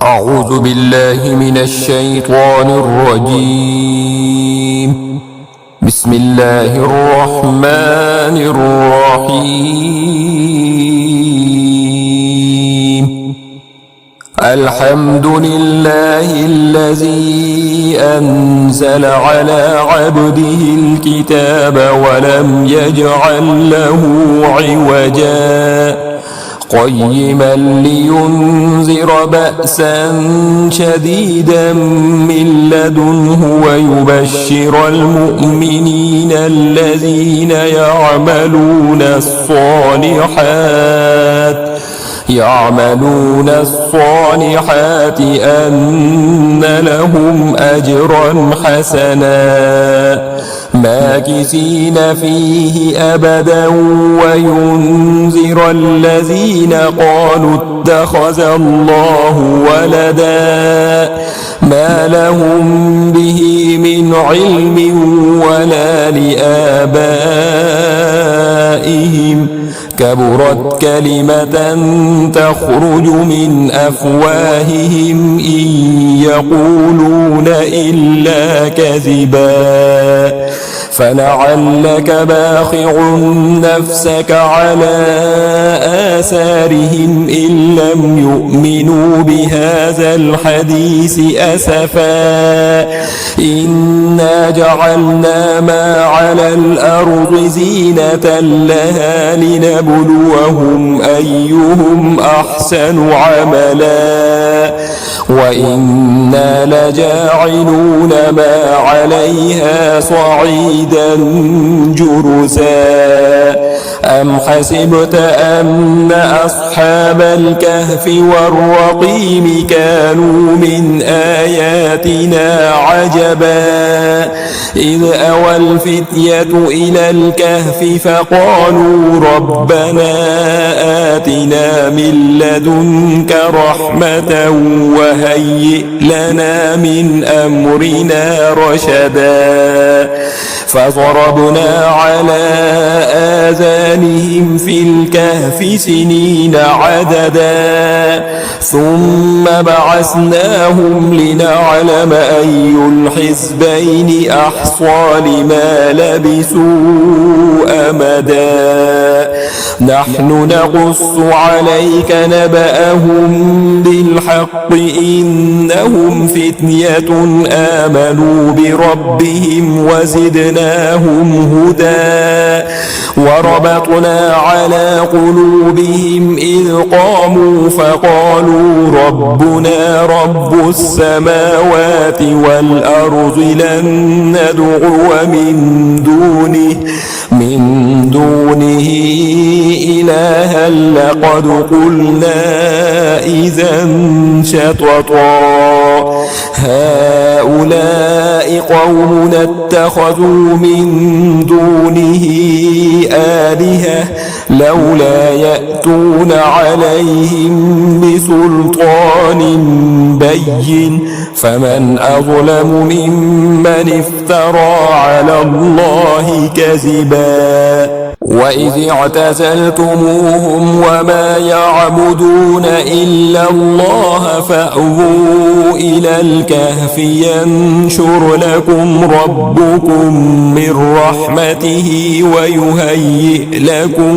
أعوذ بالله من الشيطان الرجيم. بسم الله الرحمن الرحيم. الحمد لله الذي أنزل على عبده الكتاب ولم يجعل له عوجا قيما لينذر بأسا شديدا من لدنه ويبشر المؤمنين الذين يعملون الصالحات أن لهم أجرا حسنا ماكثين فيه أبدا وينذر الذين قالوا اتخذ الله ولدا ما لهم به من علم ولا لآبائهم كبرت كلمة تخرج من أفواههم إن يقولون إلا كذبا فلعلك باخع نفسك على آثارهم إن لم يؤمنوا بهذا الحديث أسفا إنا جعلنا ما على الأرض زينة لها لنبلوهم أيهم أحسن عملا وإنا لجاعلون ما عليها صعيدا جرزا أم حسبت أن أصحاب الكهف والرقيم كانوا من آياتنا عجبا إذ أوى الفتية إلى الكهف فقالوا ربنا آتنا من لدنك رحمة وهيئ لنا من أمرنا رشدا فضربنا على آذانهم في الكهف سنين عددا ثم بعثناهم لنعلم أي الحزبين أحصى لما لبثوا أمدا نحن نقص عليك نبأهم بالحق إنهم فتية آمنوا بربهم وزدناهم هدى وربطنا على قلوبهم إذ قاموا فقالوا ربنا رب السماوات والأرض لن ندعو من دونه إلها لقد قلنا إذا شططا هؤلاء قوم اتخذوا من دونه آلهة لولا يأتون عليهم بسلطان بين فمن أظلم ممن افترى على الله كذبا وإذ اعتزلتموهم وما يعبدون إلا الله فأووا إلى الكهف ينشر لكم ربكم من رحمته ويهيئ لكم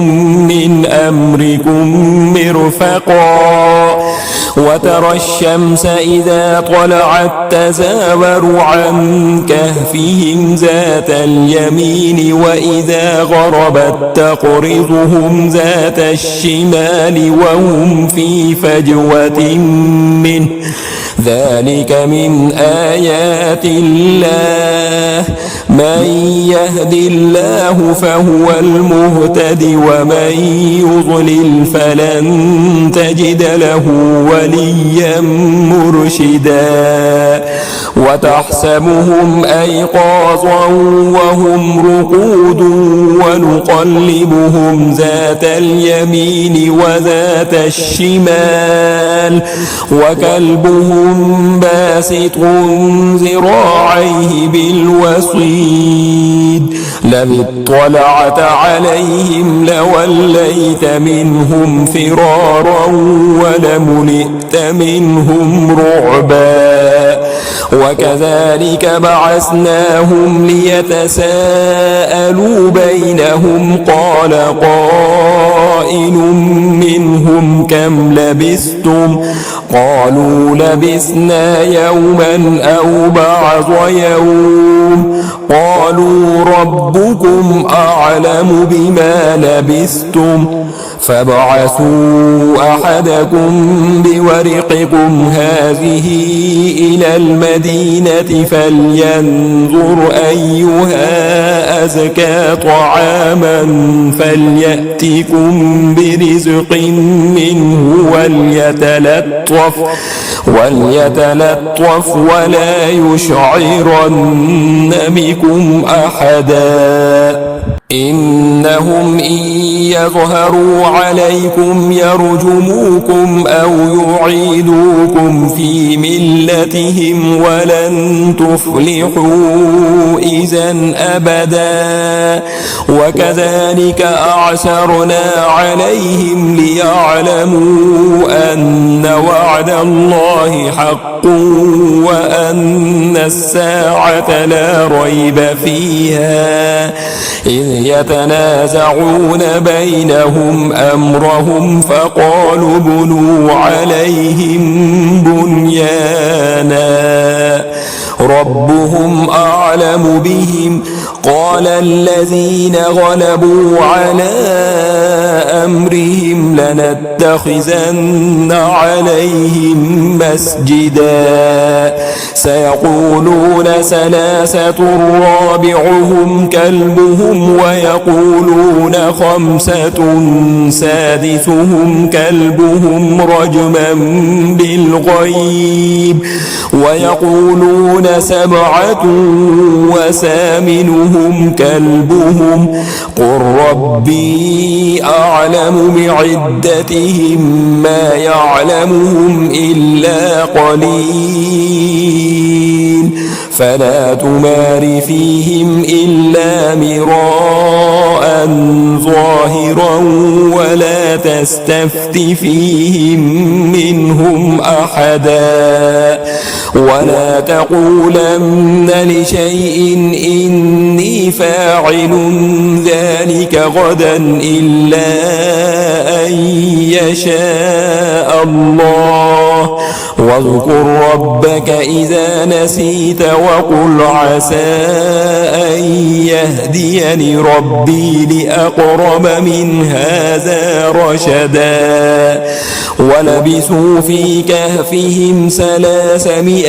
من أمركم مرفقا وترى الشمس إذا طلعت تزاور عن كهفهم ذات اليمين وإذا غربت تقرضهم ذات الشمال وهم في فجوة منه ذلك من آيات الله من يهد الله فهو المهتد ومن يضلل فلن تجد له وليا مرشدا وتحسبهم أيقاظا وهم رقود ونقلبهم ذات اليمين وذات الشمال وكلبهم باسط ذراعيه بالوصيد لو اطلعت عليهم لوليت منهم فرارا ولملئت منهم رعبا وكذلك بعثناهم ليتساءلوا بينهم قال قائل منهم كم لبثتم قالوا لبثنا يوما أو بعض يوم قالوا ربكم أعلم بما لبثتم فابعثوا أحدكم بورقكم هذه إلى المدينة فلينظر أيها أزكى طعاما فليأتكم برزق منه وليتلطف ولا يشعرن بكم أحدا إنهم إن يظهروا عليكم يرجموكم أو يعيدوكم في ملتهم ولن تفلحوا إذا أبدا وكذلك أعسرنا عليهم ليعلموا أن وعد الله حق وأن الساعة لا ريب فيها إذ يتنازعون بينهم أمرهم فقالوا بنوا عليهم بنيانا ربهم أعلم بهم قال الذين غلبوا على أمرهم لنتخذن عليهم مسجدا سيقولون ثلاثة رابعهم كلبهم ويقولون خمسة سادسهم كلبهم رجما بالغيب ويقولون سبعة وثامنهم كلبهم قل ربي أعلم بعدتهم ما يعلمهم إلا قليل فلا تمار فيهم إلا مراء ظاهرا ولا تستفت فيهم منهم أحدا ولا تقولن لشيء إني فاعل ذلك غدا إلا أن يشاء الله واذكر ربك إذا نسيت وقل عسى أن يهديني ربي لأقرب من هذا رشدا ولبثوا في كهفهم 300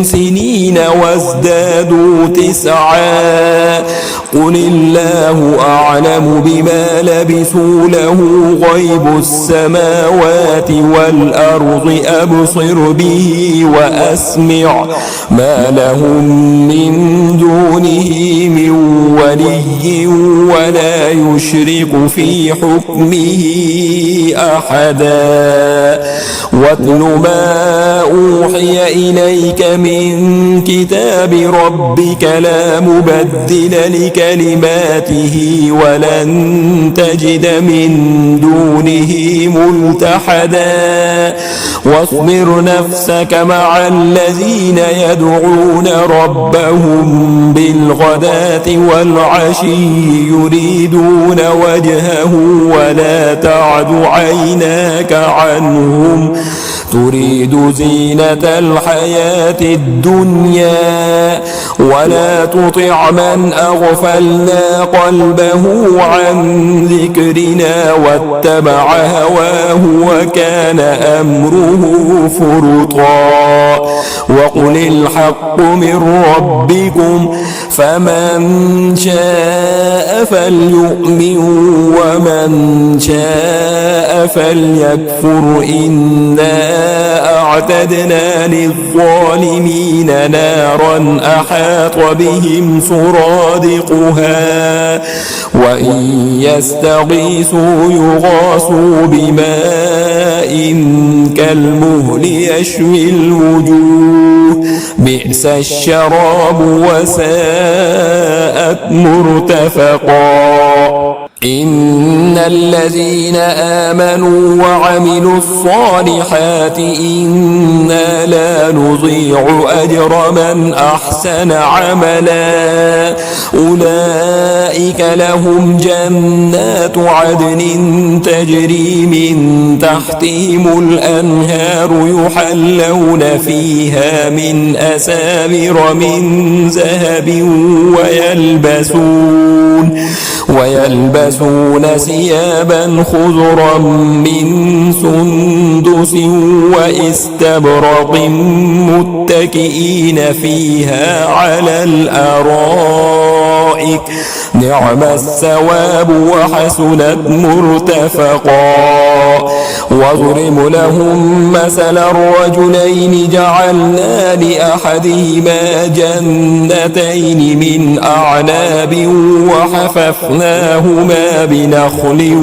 سنين وازدادوا 9 قل الله أعلم بما لبثوا له غيب السماوات والأرض أبصر به وأسمع ما لهم من دونه من ولي ولا يشرك في حكمه أحدا واتل ما أوحي إليك من كتاب ربك لا مبدل لكلماته ولن تجد من دونه ملتحدا واصبر نفسك مع الذين يدعون ربهم بالغداة والعشي يريدون وجهه ولا تعد عيناك عنهم تريد زينة الحياة الدنيا ولا تطع من أغفلنا قلبه عن ذكرنا واتبع هواه وكان أمره فرطا وقل الحق من ربكم فمن شاء فليؤمن ومن شاء فليكفر إنا أعتدنا للظالمين نارا أحاط بهم سرادقها وإن يستغيثوا يغاثوا بماء كالمهل يشوي الوجوه بئس الشراب وساءت مرتفقا إن الذين آمنوا وعملوا الصالحات إنا لا نضيع أجر من أحسن عملا أولئك لهم جنات عدن تجري من تحتهم الأنهار يحلون فيها من أساور من ذهب ويلبسون ثيابا خضرا من سندس واستبرق متكئين فيها على الأرائك نعم الثواب وحسنت مرتفقا واضرب لهم مثل الرجلين جعلنا لأحدهما جنتين من أعناب وحففناهما بنخل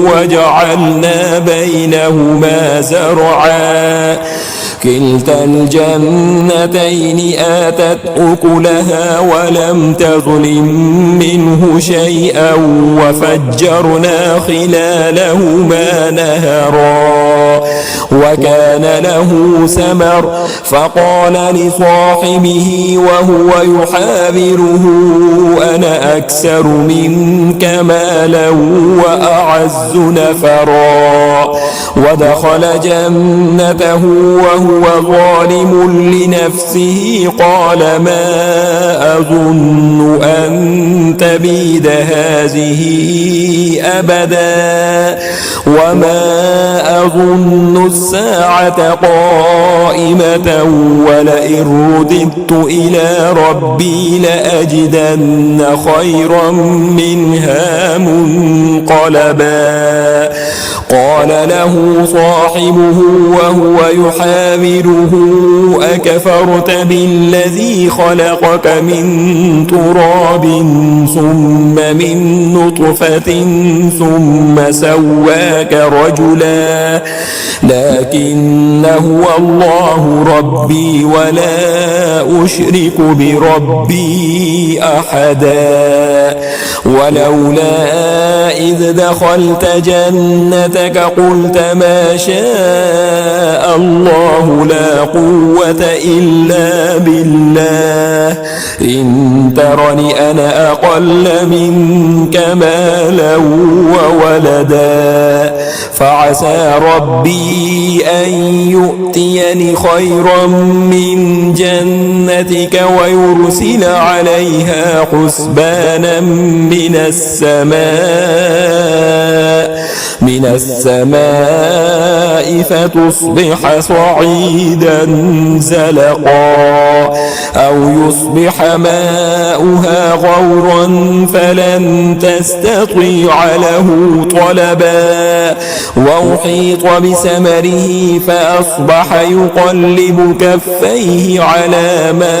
وجعلنا بينهما زرعا كلتا الجنتين آتت أكلها ولم تظلم منه شيئا وفجرنا خلالهما نهرا وكان له ثمر فقال لصاحبه وهو يحاوره أنا أكثر منك مالا وأعز نفرا ودخل جنته وهو ظالم لنفسه قال ما أظن أن تبيد هذه أبدا وما أظن الساعة قائمة ولئن رددت إلى ربي لأجدن خيرا منها منقلبا قال له صاحبه وهو يحاوره أكفرت بالذي خلقك من تراب ثم من نطفة ثم سواك رجلا لكن هو الله ربي ولا أشرك بربي أحدا ولولا إذ دخلت جنتك قلت ما شاء الله لا قوة إلا بالله إن ترني أنا أقل منك مالا وولدا فعسى ربي أن يؤتيني خيرا من جنتك ويرسل عليها حسبانا من السماء فتصبح صعيدا زلقا أو يصبح ماؤها غورا فلن تستطيع له طلبا وأحيط بثمره فأصبح يقلب كفيه على ما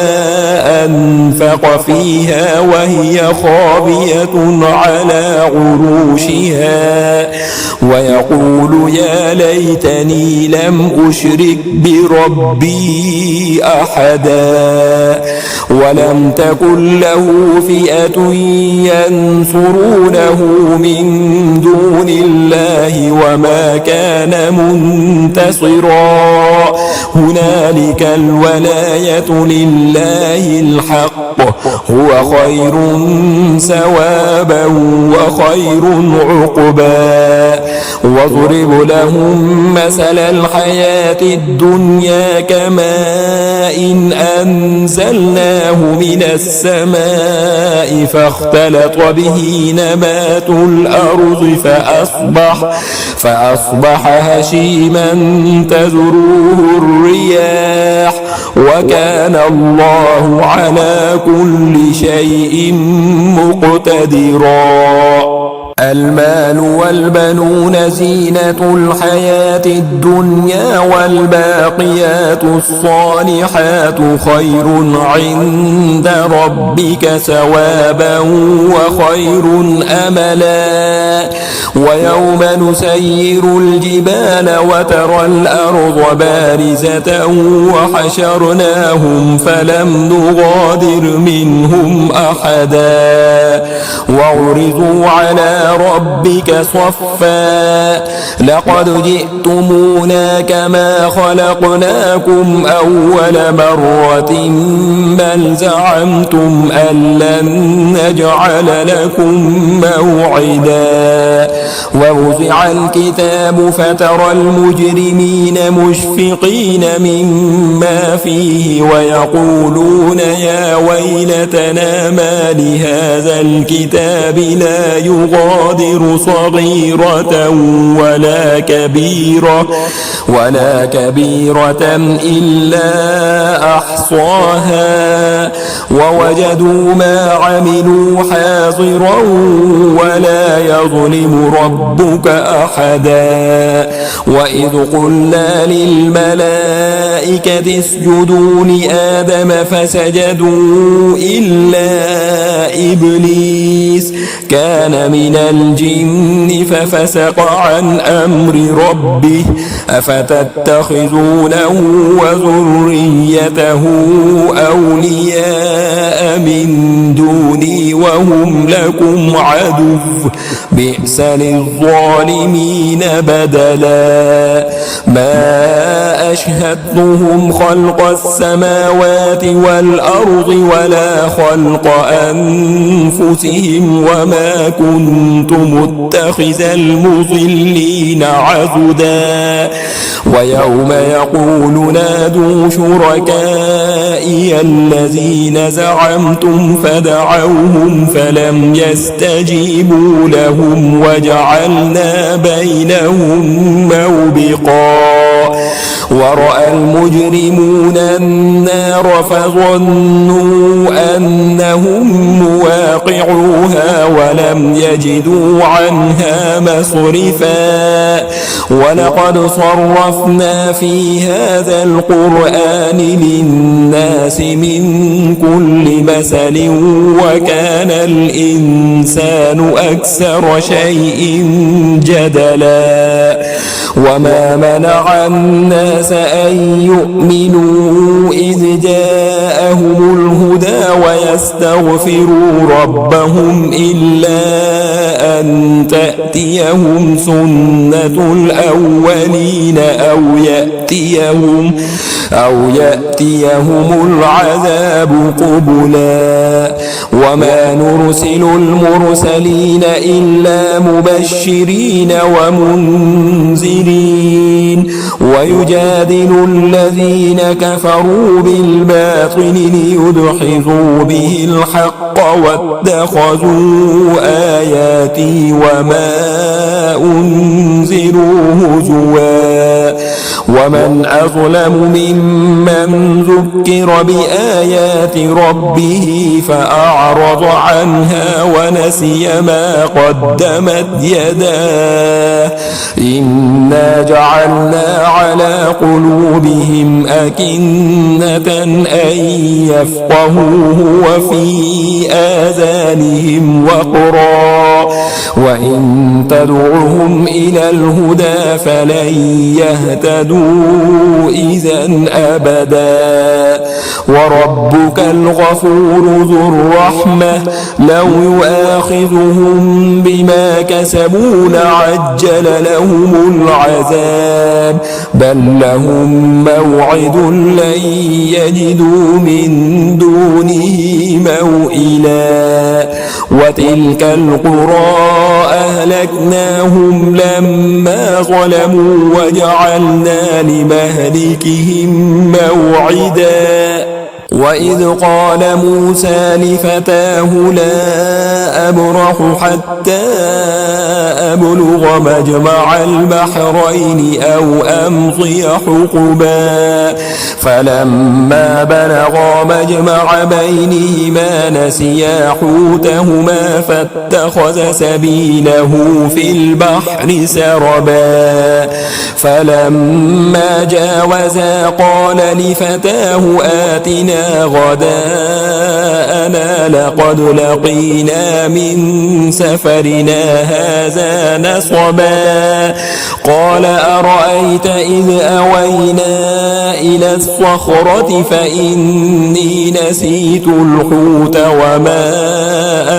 أنفق فيها وهي خاوية على عروشها ويقول يا ليتني لم أشرك بربي أحدا ولم تكن له فئة ينصرونه من دون الله وما كان منتصرا هنالك الولاية لله الحق هو خير ثوابا وخير عقبا واضرب لهم مثل الحياة الدنيا كماء أنزلناه من السماء فاختلط به نبات الأرض فأصبح هشيما تذروه الرياح وكان الله على كل شيء مقتدرا المال والبنون زينة الحياة الدنيا والباقيات الصالحات خير عند ربك ثوابا وخير أملا ويوم نسير الجبال وترى الأرض بارزة وحشرناهم فلم نغادر منهم أحدا وعرضوا على ربك صفا لقد جئتمونا كما خلقناكم أول مرة بل زعمتم أن لن نجعل لكم موعدا ووضع الكتاب فترى المجرمين مشفقين مما فيه ويقولون يا ويلتنا ما لهذا الكتاب لا يغادر صغيرة ولا كبيرة إلا أحصاها ووجدوا ما عملوا حاضرا ولا يظلم ربك أحدا وإذ قلنا للملائكة اسجدوا لآدم فسجدوا إلا إبليس كان من الجن ففسق عن أمر ربه أفتتخذونه وذريته أولياء من دوني وهم لكم عدو بئس للظالمين بدلا ما أشهدتهم خلق السماوات والأرض ولا خلق أنفسهم وما كنت متخذ المضلين عضدا ويوم يقول نادوا شركائي الذين زعمتم فدعوهم فلم يستجيبوا لهم وجعلنا بينهم موبقا ورأى المجرمون النار فظنوا أنهم مواقعوها ولم يجدوا عنها مصرفا ولقد صرفنا في هذا القرآن للناس من كل مثل وكان الإنسان أكثر شيء جدلا وما منع الناس أن يؤمنوا إذ جاءهم الهدى ويستغفروا ربهم إلا أن تأتيهم سنة الأولين أو يأتيهم العذاب قبلا وما نرسل المرسلين إلا مبشرين ومنذرين ويجادل الذين كفروا بالباطل ليدحضوا به الحق واتخذوا آياتي وما أنذروا هزوا ومن أظلم ممن ذكر بآيات ربه فأعرض عنها ونسي ما قدمت يداه إنا جعلنا على قلوبهم أكنة أن يفقهوه وفي آذانهم وقرا وإن تدعوهم إلى الهدى فلن يهتدوا إذا أبدا وربك الغفور ذو الرحمة لو يؤاخذهم بما كسبوا لعجل لهم العذاب بل لهم موعد لن يجدوا من دونه موئلا وتلك القرى أهلكناهم لما ظلموا وجعلنا لمهلكهم موعدا وإذ قال موسى لفتاه لا أبرح حتى أبلغ مجمع البحرين أو أمضي حقبا فلما بلغا مجمع بينهما نسيا حوتهما فاتخذ سبيله في البحر سربا فلما جاوزا قال لفتاه آتنا غداءنا لقد لقينا من سفرنا هذا نصبا قال أرأيت إذ أوينا إلى الصخرة فإني نسيت الحوت وما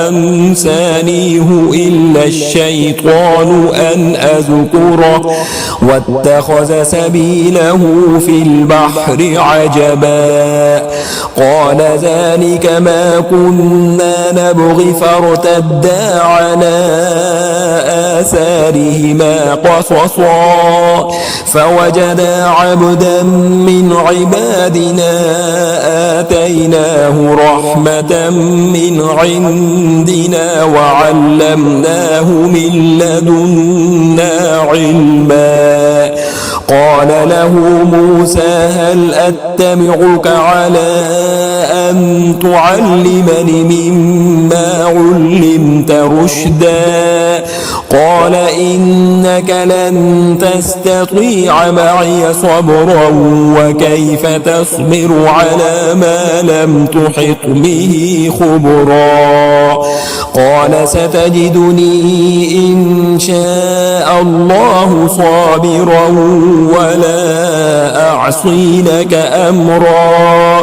أنسانيه إلا الشيطان أن أذكره واتخذ سبيله في البحر عجبا قال ذلك ما كنا نبغي فارتدا على آثارهما قصصا فوجدا عبدا من عبادنا آتيناه رحمة من عندنا وعلمناه من لدنا علما قال له موسى هل أتبعك على أن تعلمني مما علمت رشدا قال إنك لن تستطيع معي صبرا وكيف تصبر على ما لم تحط به خبرا قال ستجدني إن شاء الله صابرا ولا أعصي لك أمرا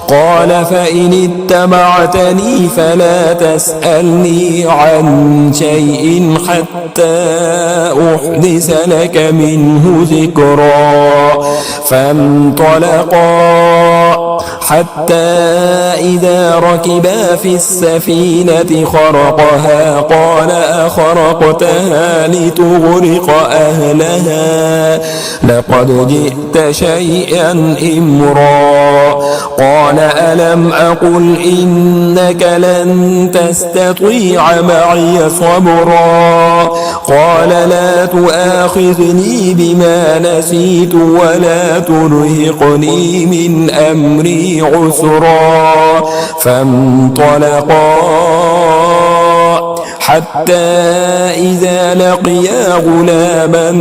قال فإن اتبعتني فلا تسألني عن شيء حتى أحدث لك منه ذكرا فانطلقا حتى إذا ركبا في السفينة خرقها قال أخرقتها لتغرق أهلها لقد جئت شيئا إمرا قال ألم أقل إنك لن تستطيع معي صبرا قال لا تؤاخذني بما نسيت ولا ترهقني من أمري عسرا فانطلقا حتى إذا لقيا غلاما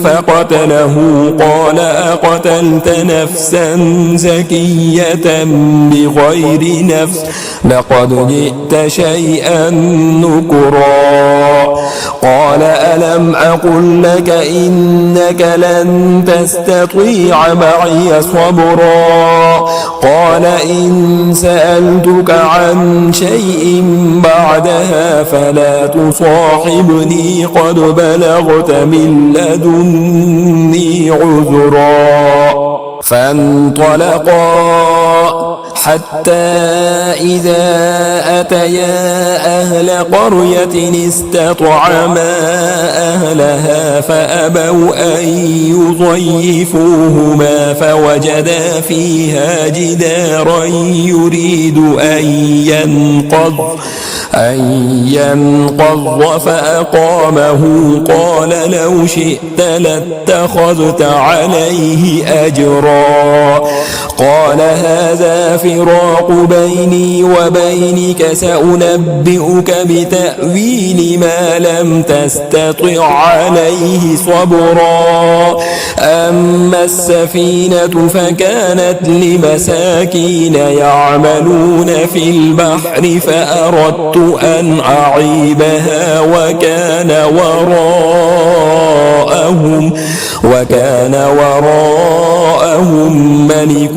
فقتله قال أقتلت نفسا زكية بغير نفس لقد جئت شيئا نكرا قال ألم أقل لك إنك لن تستطيع معي صبرا قال إن سألتك عن شيء بعدها فلا تصاحبني قد بلغت من لدني عذرا فانطلقا حتى إذا أتيا أهل قرية استطعما أهلها فأبوا أن يضيفوهما فوجدا فيها جدارا يريد أن ينقض فأقامه قال لو شئت لاتخذت عليه أجرا قال هذا فراق بيني وبينك سأنبئك بتأويل ما لم تستطع عليه صبرا أما السفينة فكانت لمساكين يعملون في البحر فأردت أن أعيبها وكان وراءهم ملك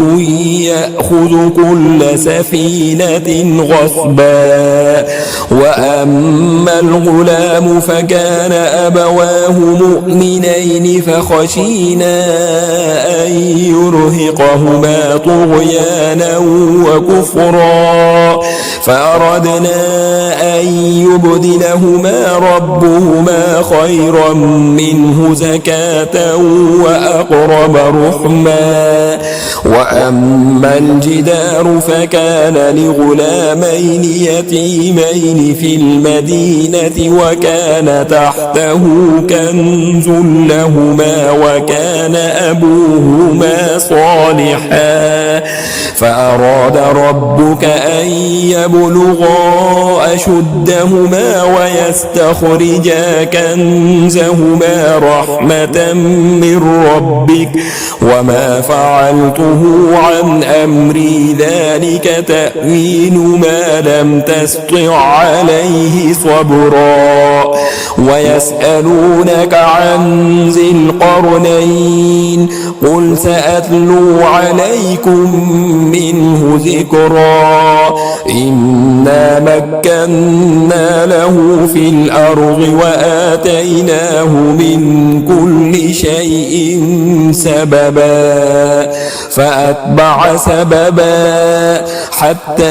يأخذ كل سفينة غصبا وأما الغلام فكان أبواه مؤمنين فخشينا أن يرهقهما طغيانا وكفرا فأردنا أن يبدلهما ربهما خيرا منه زكاة وأقرب رحما. وأما الجدار فكان لغلامين يتيمين في المدينة وكان تحته كنز لهما وكان أبوهما صالحا فأراد ربك أن يبلغا أشدهما ويستخرجا كنزهما رحمة من ربك وما فعلته عن أمري ذلك تأويل ما لم تسطع عليه صبرا. ويسألونك عن ذي القرنين قل سأتلو عليكم منه ذكرا. إنا مكنا له في الأرض وآتيناه من كل شيء سببا فأتبع سببا حتى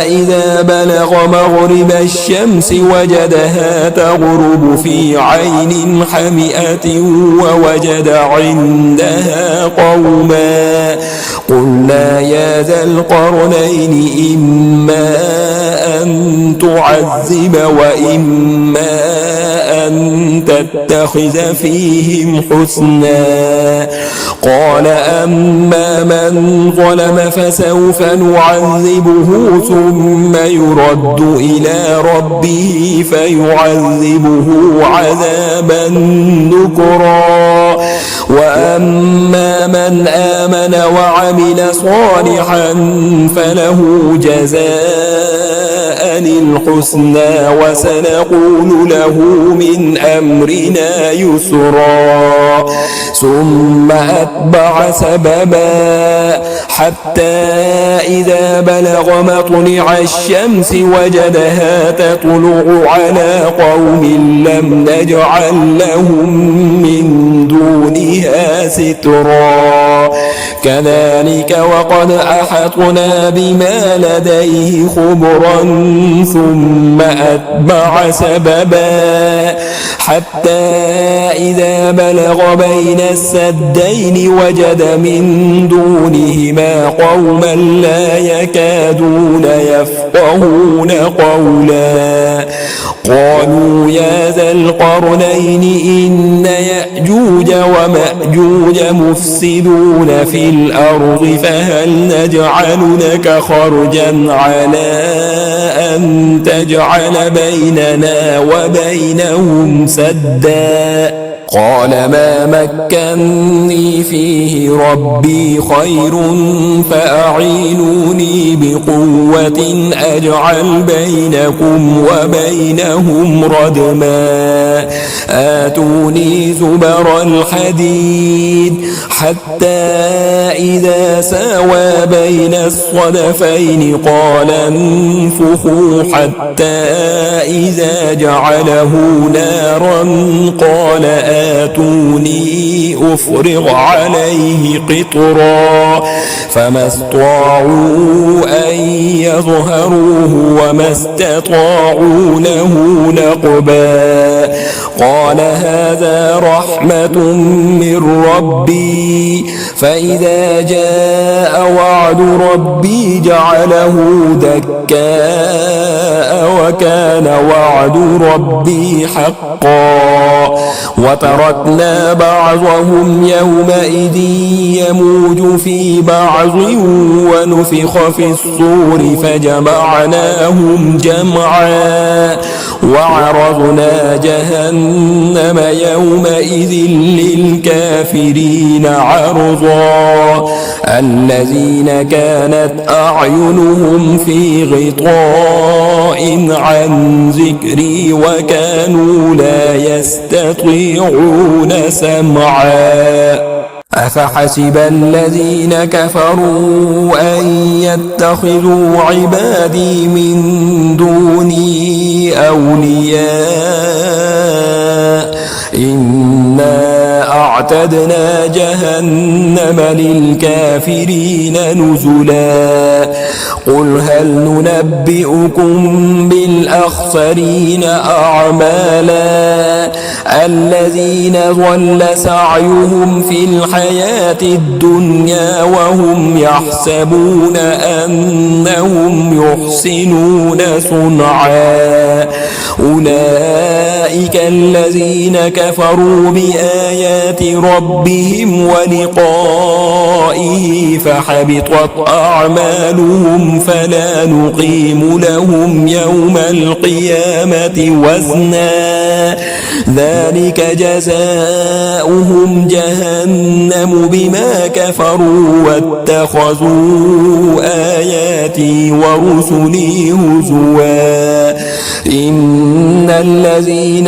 إذا بلغ مغرب الشمس وجدها تغرب في عين حمئة ووجد عندها قوما قلنا يا ذا القرنين إما أن تعذب وإما أن تتخذ فيهم حسنا. قال أما من ظلم فسوف نعذبه ثم يرد إلى ربه فيعذبه عذابا نكرا. وأما من آمن وعمل صالحا فله جزاء الحسنى وسنقول له من أمرنا يسرا. ثم أتبع سببا حتى إذا بلغ مطلع الشمس وجدها تطلع على قوم لم نجعل لهم من دونها سترا. كذلك وقد أحطنا بما لديه خبرا ثم أتبع سببا حتى إذا بلغ بين السدين وجد من دونهما قوما لا يكادون يفقهون قولا. قالوا يا ذا القرنين إن يأجوج ومأجوج مفسدون في الأرض فهل نجعل لك خرجا على أن تجعل بيننا وبينهم سدا. قال ما مكنني فيه ربي خير فأعينوني بقوة أجعل بينكم وبينهم ردما. آتوني زبر الحديد حتى إذا ساوى بين الصدفين قال انفخوا حتى إذا جعله نارا قال آتوني أفرغ عليه قطرا. فما استطاعوا أن يظهروه وما استطاعوا له نقبا. قال هذا رحمة من ربي فإذا جاء وعد ربي جعله دكاء وكان وعد ربي حقا. وتركنا بعضهم يومئذ يموج في بعض ونفخ في الصور فجمعناهم جمعا وعرضنا جهنم يومئذ للكافرين عرضا. الذين كانت أعينهم في غطاء عن ذكري وكانوا لا يستطيعون سمعا. أفحسب الذين كفروا أن يتخذوا عبادي من دوني أولياء إنا أعتدنا جهنم للكافرين نزلا. قل هل ننبئكم بالأخسرين أعمالا الذين ضل سعيهم في الحياة الدنيا وهم يحسبون أنهم يحسنون صنعا أولئك الذين كفروا بآيات ربهم ولقائه فحبطت أعمالهم فلا نقيم لهم يوم القيامة وزنا ذلك جزاؤهم جهنم بما كفروا واتخذوا آياتي ورسلي هزوا إن الذين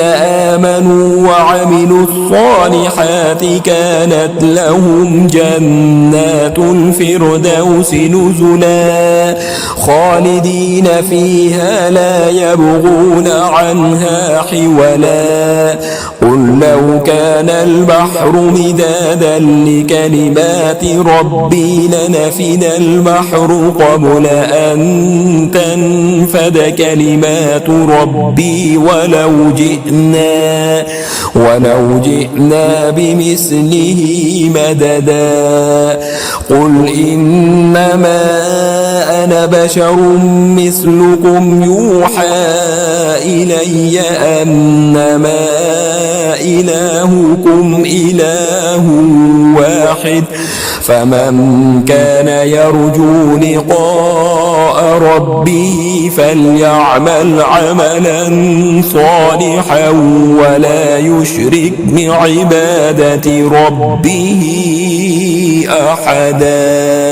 آمنوا وعملوا الصالحات كانت لهم جنات الفردوس نزلا خالدين فيها لا يبغون عنها حولا قل لو كان البحر مدادا لكلمات ربي لنفد البحر قبل أن تنفد كلمات ربي ولو جئنا بمثله مددا قل إنما أنا بشر مثلكم يوحى إلي أنما إلهكم إله واحد فمن كان يرجو لقاء ربه فليعمل عملا صالحا ولا يشرك بعبادة ربه أحدا.